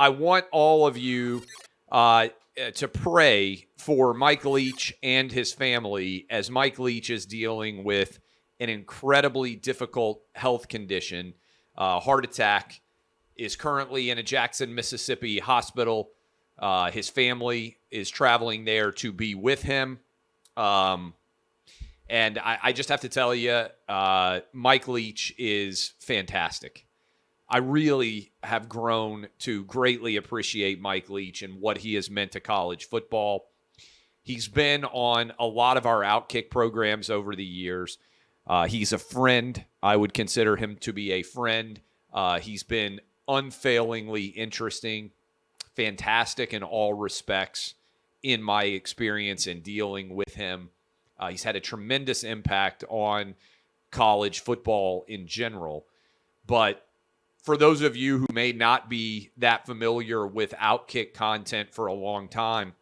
I want all of you to pray for Mike Leach and his family as Mike Leach is dealing with an incredibly difficult health condition, heart attack, is currently in a Jackson, Mississippi hospital. His family is traveling there to be with him. And I just have to tell you, Mike Leach is fantastic. I really have grown to greatly appreciate Mike Leach and what he has meant to college football. He's been on a lot of our Outkick programs over the years. He's a friend. I would consider him to be a friend. He's been unfailingly interesting, fantastic in all respects in my experience in dealing with him. He's had a tremendous impact on college football in general. But for those of you who may not be that familiar with Outkick content for a long time,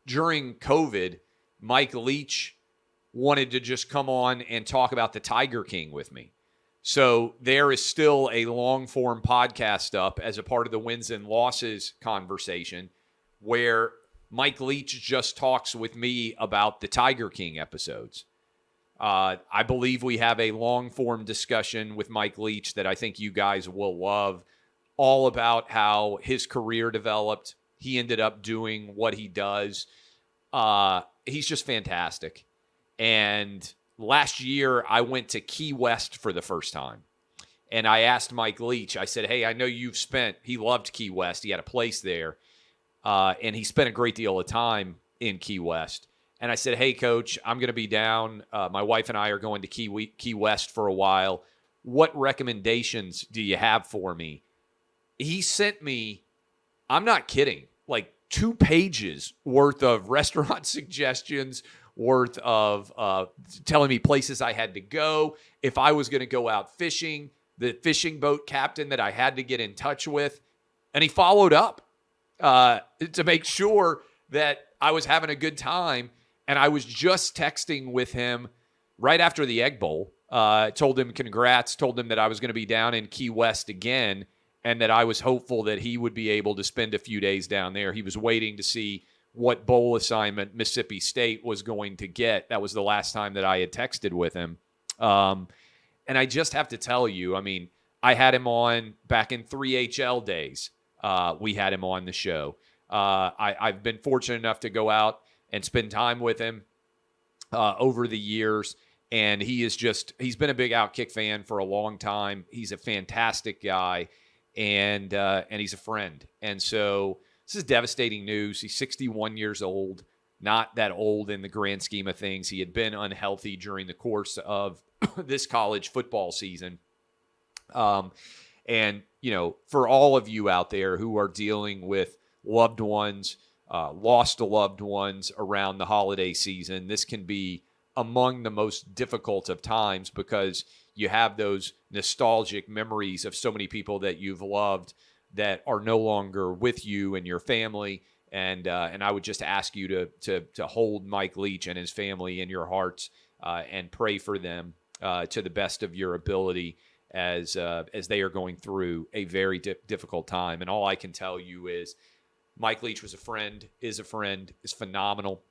during COVID, Mike Leach wanted to just come on and talk about the Tiger King with me. So there is still a long-form podcast up as a part of the wins and losses conversation where Mike Leach just talks with me about the Tiger King episodes. I believe we have a long-form discussion with Mike Leach that I think you guys will love, all about how his career developed. He ended up doing what he does. He's just fantastic. And last year, I went to Key West for the first time. And I asked Mike Leach, I said, hey, I know he loved Key West. He had a place there. And he spent a great deal of time in Key West. And I said, hey, Coach, I'm going to be down. My wife and I are going to Key West for a while. What recommendations do you have for me? He sent me, I'm not kidding, like 2 pages worth of restaurant suggestions, worth of telling me places I had to go, if I was going to go out fishing, the fishing boat captain that I had to get in touch with. And he followed up to make sure that I was having a good time. And I was just texting with him right after the Egg Bowl. Told him congrats, told him that I was going to be down in Key West again, and that I was hopeful that he would be able to spend a few days down there. He was waiting to see what bowl assignment Mississippi State was going to get. That was the last time that I had texted with him. And I just have to tell you, I mean, I had him on back in 3HL days. We had him on the show. I've been fortunate enough to go out and spend time with him over the years. And he's been a big Outkick fan for a long time. He's a fantastic guy, and he's a friend. And so this is devastating news. He's 61 years old, not that old in the grand scheme of things. He had been unhealthy during the course of this college football season. And, you know, for all of you out there who are dealing with loved ones, lost loved ones around the holiday season, this can be among the most difficult of times because you have those nostalgic memories of so many people that you've loved that are no longer with you and your family. And I would just ask you to hold Mike Leach and his family in your hearts and pray for them to the best of your ability as they are going through a very difficult time. And all I can tell you is Mike Leach was a friend, is phenomenal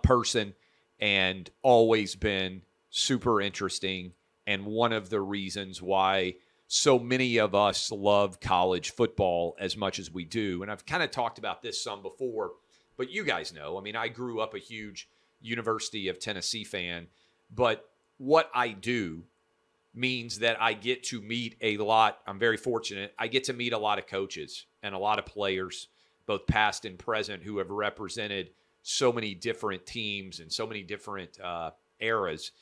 person, and always been super interesting, and one of the reasons why so many of us love college football as much as we do. And I've kind of talked about this some before, but you guys know, I mean, I grew up a huge University of Tennessee fan, but what I do means that I get to meet I'm very fortunate, I get to meet a lot of coaches and a lot of players, both past and present, who have represented so many different teams and so many different eras.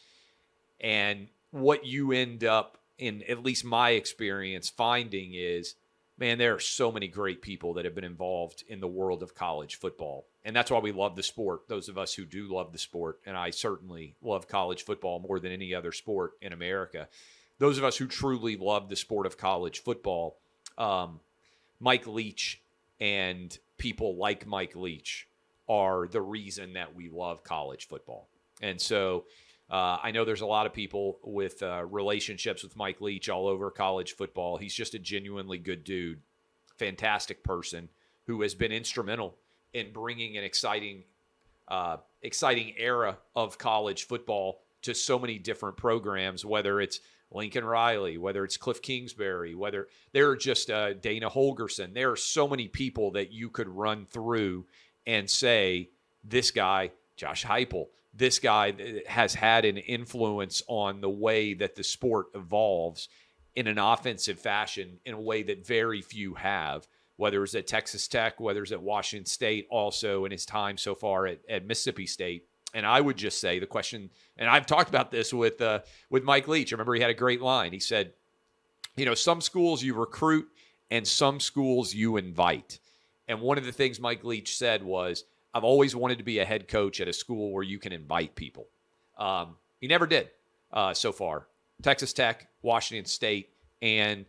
And what you end up, in at least my experience, finding is, man, there are so many great people that have been involved in the world of college football. And that's why we love the sport, those of us who do love the sport. And I certainly love college football more than any other sport in America. Those of us who truly love the sport of college football, Mike Leach and people like Mike Leach are the reason that we love college football. And so I know there's a lot of people with relationships with Mike Leach all over college football. He's just a genuinely good dude. fantastic person who has been instrumental in bringing an exciting era of college football to so many different programs, whether it's Lincoln Riley, whether it's Cliff Kingsbury, whether there are just Dana Holgerson. There are so many people that you could run through and say, this guy, Josh Heupel, this guy has had an influence on the way that the sport evolves in an offensive fashion in a way that very few have, whether it's at Texas Tech, whether it's at Washington State, also in his time so far at Mississippi State. And I would just say the question, and I've talked about this with Mike Leach. I remember he had a great line. He said, some schools you recruit and some schools you invite. And one of the things Mike Leach said was, I've always wanted to be a head coach at a school where you can invite people. He never did so far. Texas Tech, Washington State, and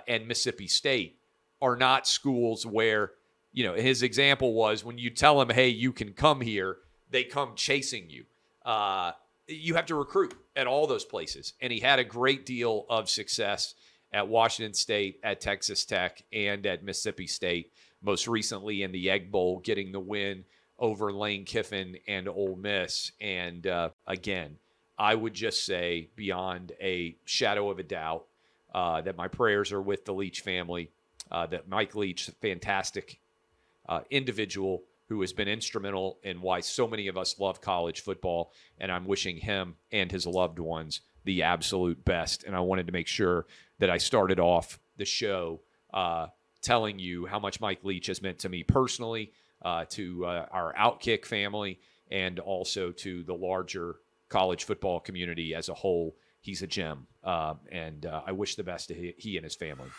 Mississippi State are not schools where, his example was when you tell them, hey, you can come here, they come chasing you. You have to recruit at all those places. And he had a great deal of success at Washington State, at Texas Tech, and at Mississippi State, most recently in the Egg Bowl, getting the win over Lane Kiffin and Ole Miss. And again, I would just say beyond a shadow of a doubt that my prayers are with the Leach family, that Mike Leach, fantastic individual who has been instrumental in why so many of us love college football, and I'm wishing him and his loved ones the absolute best. And I wanted to make sure that I started off the show telling you how much Mike Leach has meant to me personally, to our Outkick family, and also to the larger college football community as a whole. He's a gem, and I wish the best to he and his family.